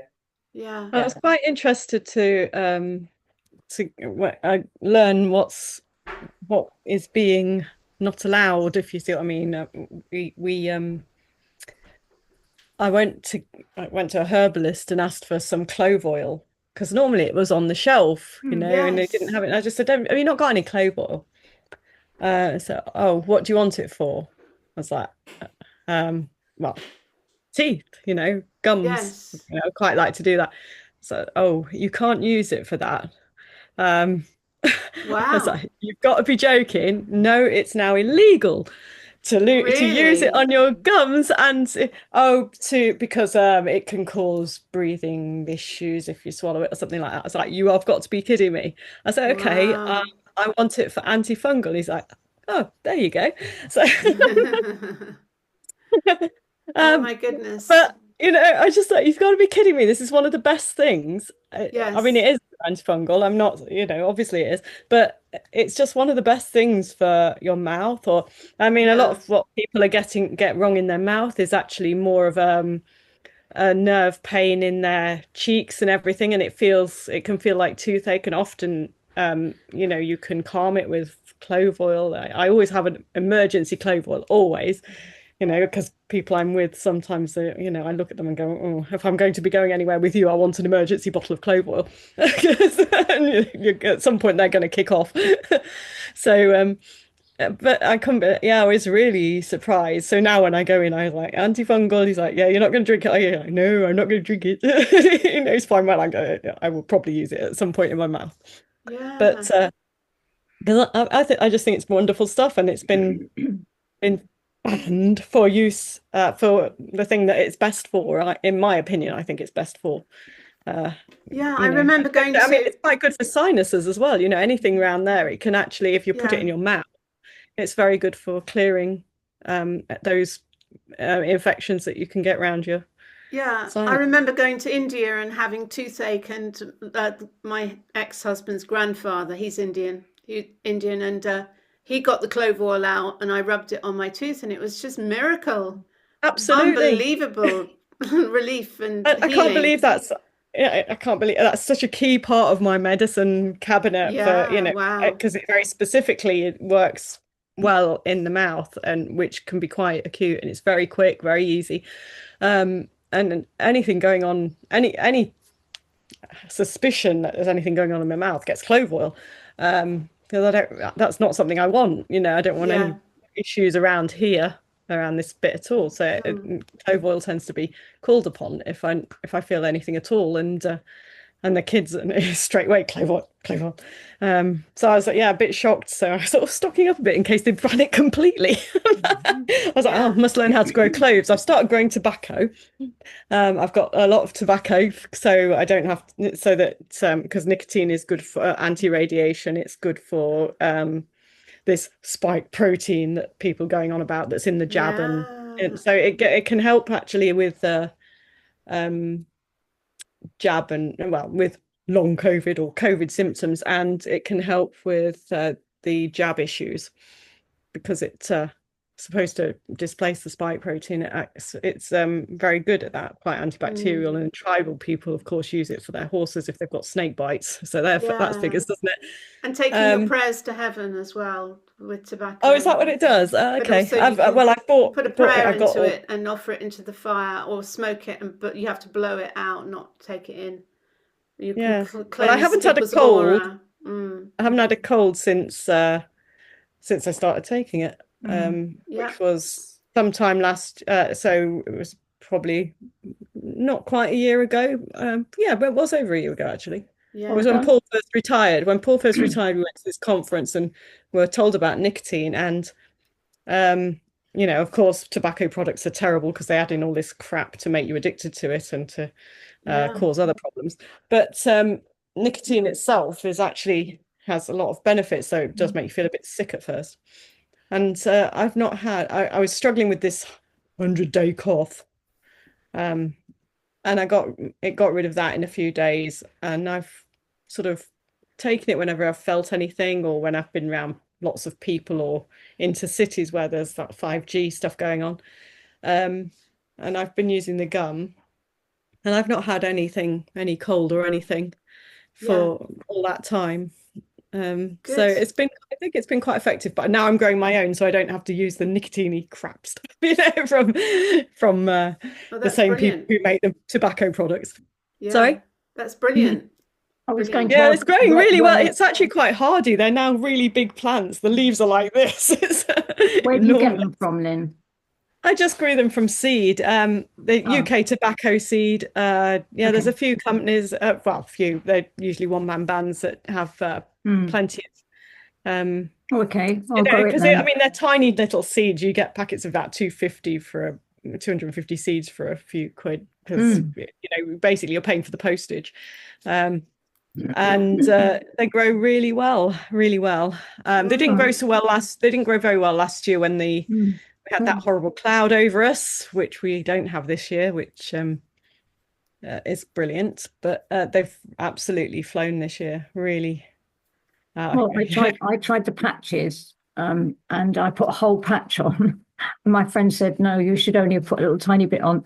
Yeah. I was quite interested to learn what is being not allowed, if you see what I mean. I went to a herbalist and asked for some clove oil because normally it was on the shelf, and they didn't have it. And I just said, have you not got any clove oil? So, oh, what do you want it for? I was like, well, teeth, gums. Yes. I quite like to do that. So, oh, you can't use it for that. Wow. I was like, you've got to be joking. No, it's now illegal to use it on your gums, and because it can cause breathing issues if you swallow it or something like that. I was like, you have got to be kidding me. I said, okay, I want it for antifungal. He's like, oh, there you go. So oh my goodness. But I just thought, you've got to be kidding me. This is one of the best things. Yes. I mean, it is antifungal. I'm not, obviously it is, but it's just one of the best things for your mouth. Or, I mean, a lot of what people are get wrong in their mouth is actually more of a nerve pain in their cheeks and everything, and it can feel like toothache, and often you can calm it with clove oil. I always have an emergency clove oil, always, because people I'm with sometimes I look at them and go, oh, if I'm going to be going anywhere with you, I want an emergency bottle of clove oil. At some point they're going to kick off. So but I was really surprised. So now when I go in, I was like, antifungal. He's like, yeah, you're not going to drink it. I like, no, I'm not going to drink it. It's fine. Well, I will probably use it at some point in my mouth. Yeah. But because I just think it's wonderful stuff, and it's been banned for use for the thing that it's best for. In my opinion, I think it's best for. I remember going to. I mean, it's quite good for sinuses as well. Anything around there, it can actually, if you put it in your mouth, it's very good for clearing those infections that you can get around your. Yeah, I remember going to India and having toothache, and my ex-husband's grandfather, he's Indian, and he got the clove oil out, and I rubbed it on my tooth, and it was just miracle. Absolutely. Unbelievable relief and I can't believe that's. Yeah, I can't believe that's such a key part of my medicine cabinet for, wow. because it very specifically it works well in the mouth, and which can be quite acute, and it's very quick, very easy. And anything going on, any suspicion that there's anything going on in my mouth gets clove oil. Because that's not something I want. I don't want any issues around this bit at all. So clove oil tends to be called upon if I feel anything at all, and the kids straight away clove oil. So I was like, a bit shocked. So I was sort of stocking up a bit in case they'd ran it completely. I was like, I must learn how to grow cloves. I've started growing tobacco. I've got a lot of tobacco, so I don't have so that because nicotine is good for anti-radiation. It's good for this spike protein that people going on about that's in the jab, and so it can help actually with jab and with long COVID or COVID symptoms, and it can help with the jab issues because it's supposed to displace the spike protein. It's very good at that, quite antibacterial, and tribal people of course use it for their horses if they've got snake bites, so that figures, doesn't it? And taking your prayers to heaven as well with tobacco. Oh, is that what it does? Okay. I put a prayer into it and offer it into the fire, or smoke it, but you have to blow it out, not take it in. But I haven't had a cold. I haven't had a cold since I started taking it, which was sometime last. So it was probably not quite a year ago. But it was over a year ago actually. Yeah. It was when Paul first retired. When Paul first retired, we went to this conference and we were told about nicotine, and of course, tobacco products are terrible because they add in all this crap to make you addicted to it and to cause other problems. But nicotine itself has a lot of benefits, so it does make you feel a bit sick at first. And I've not had. I was struggling with this 100-day cough, and I got rid of that in a few days, and I've sort of taken it whenever I've felt anything, or when I've been around lots of people or into cities where there's that 5G stuff going on, and I've been using the gum, and I've not had any cold or anything for all that time. So I think it's been quite effective, but now I'm growing my own, so I don't have to use the nicotine-y crap stuff, from the same people who make the tobacco products. Sorry? That's brilliant. I was going to it's growing really well. It's actually quite hardy. They're now really big plants. The leaves are like this. Where do you get them from, Lynn? I just grew them from seed. The UK tobacco seed. There's a few companies. Few. They're usually one-man bands that have plenty of. Okay. Because they're tiny little seeds. You get packets of about 250 seeds for a few quid, because basically you're paying for the postage. And they grow really well. They didn't grow very well last year when We had that horrible cloud over us, which we don't have this year, which is brilliant. But they've absolutely flown this year, really. Well, I tried the patches, and I put a whole patch on. And my friend said, "No, you should only put a little tiny bit on."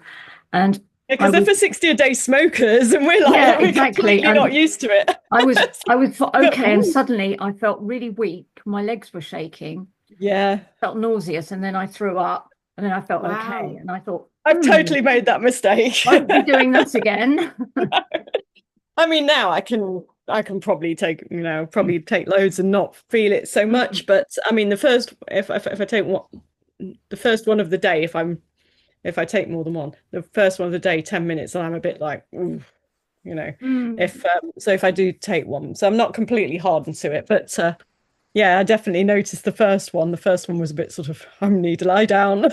And because they're for 60-a-day smokers, and we're like, we're completely not used to it. I was okay, and suddenly I felt really weak. My legs were shaking. Yeah, felt nauseous, and then I threw up, and then I felt okay, and I thought, I've totally made that mistake. I won't be doing that again. I mean, now I can probably take loads and not feel it so much. But I mean, the first if I take the first one of the day, if I take more than one, the first one of the day, 10 minutes, and I'm a bit like, if I do take one, so I'm not completely hardened to it, but yeah, I definitely noticed the first one. The first one was a bit sort of, I need to lie down.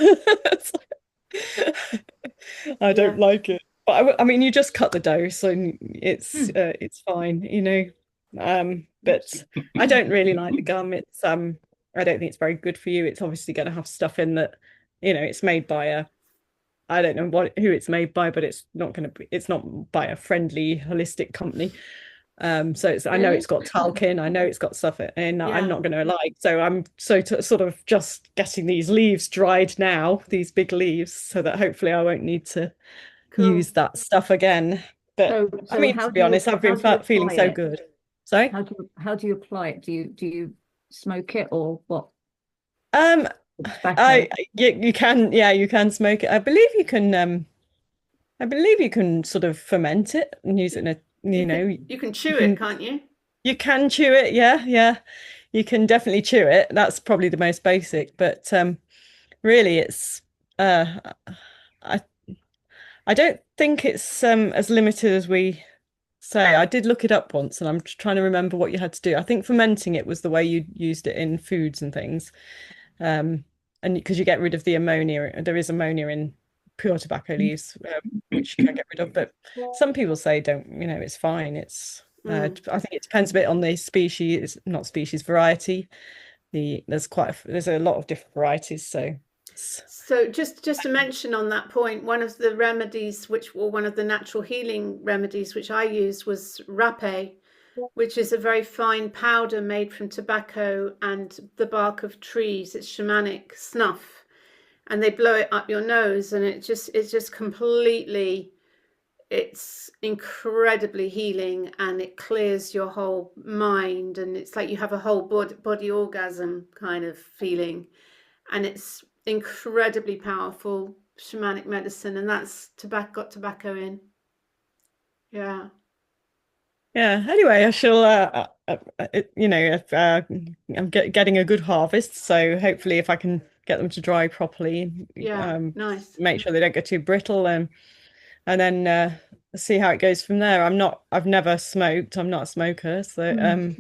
I don't like it. But I mean, you just cut the dose, and it's fine, But I don't really like the gum. It's I don't think it's very good for you. It's obviously going to have stuff in that, it's made by I don't know who it's made by, but it's not by a friendly holistic company. So I know it's got talc in, I know it's got stuff in I'm not going to like. So I'm sort of just getting these leaves dried now, these big leaves, so that hopefully I won't need to use that stuff again. But I mean, to be honest, I've been feeling so good. Sorry? How do you apply it? Do you smoke it or what? You can smoke it. I believe you can sort of ferment it and use it in a you can chew it, can't you? You can chew it, yeah. You can definitely chew it. That's probably the most basic, but really it's I don't think it's as limited as we say. I did look it up once, and I'm trying to remember what you had to do. I think fermenting it was the way you used it in foods and things, and because you get rid of the ammonia. There is ammonia in pure tobacco leaves, which you can get rid of, but some people say don't, it's fine. It's I think it depends a bit on the variety. There's a lot of different varieties, so just to mention on that point, one of the remedies one of the natural healing remedies which I used was rapé, which is a very fine powder made from tobacco and the bark of trees. It's shamanic snuff. And they blow it up your nose, and it's just completely, it's incredibly healing, and it clears your whole mind, and it's like you have a whole body orgasm kind of feeling, and it's incredibly powerful shamanic medicine, and that's got tobacco in. Yeah. Anyway, I shall I'm getting a good harvest, so hopefully if I can get them to dry properly, nice, make sure they don't get too brittle, and then see how it goes from there. I've never smoked, I'm not a smoker, so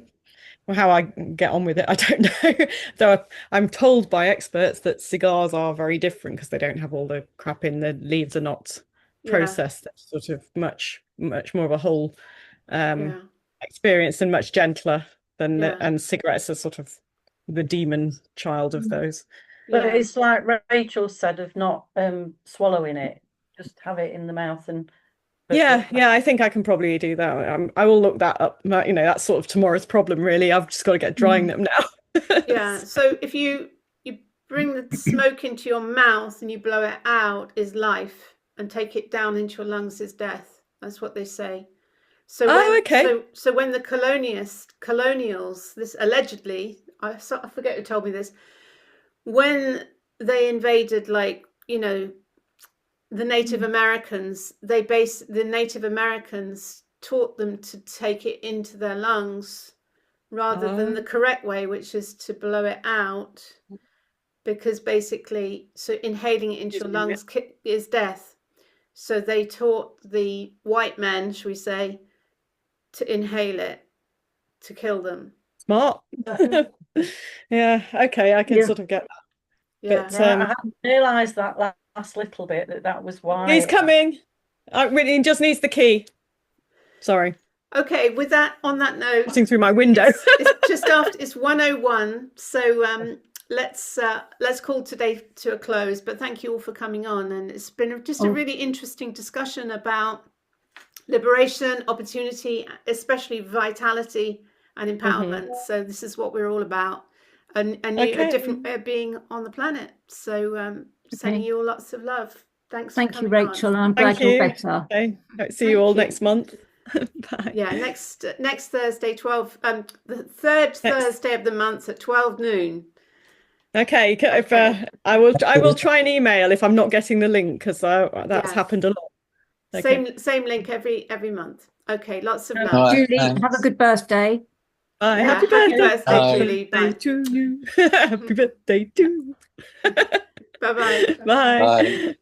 how I get on with it I don't know. Though I'm told by experts that cigars are very different because they don't have all the crap in, the leaves are not processed. They're sort of much more of a whole experience, and much gentler than and cigarettes are sort of the demon child of those. But it's like Rachel said, of not swallowing it, just have it in the mouth. And I think I can probably do that. I will look that up. That's sort of tomorrow's problem, really. I've just got to get drying them now. So if you bring the smoke into your mouth and you blow it out is life, and take it down into your lungs is death. That's what they say. So so when the colonials, this allegedly, I forget who told me this, when they invaded, the Native Americans, the Native Americans taught them to take it into their lungs rather than the correct way, which is to blow it out, because basically, so inhaling it into your lungs is death. So they taught the white men, shall we say, to inhale it to kill them. Smart. Yeah, okay, I can sort of get that. But I hadn't realised that last little bit, that was why. He's coming. He just needs the key. Sorry. Okay, on that note, passing through my window. it's just after, it's 1:01. So let's call today to a close. But thank you all for coming on, and it's been just a really interesting discussion about liberation, opportunity, especially vitality and empowerment. So this is what we're all about, a different way of being on the planet. So sending you all lots of love. Thanks. Thank you, Rachel. I'm glad you're better. Okay. See you all next month. Bye. Yeah, next Thursday, the third Thursday of the month at 12 noon. Okay. If I will try and email if I'm not getting the link, because that's happened a lot. Okay. Same link every month. Okay, lots of love. Julie, have a good birthday. Bye. Yeah, happy birthday, Julie. Bye. To you. Happy birthday to you. Bye-bye. Bye. Bye.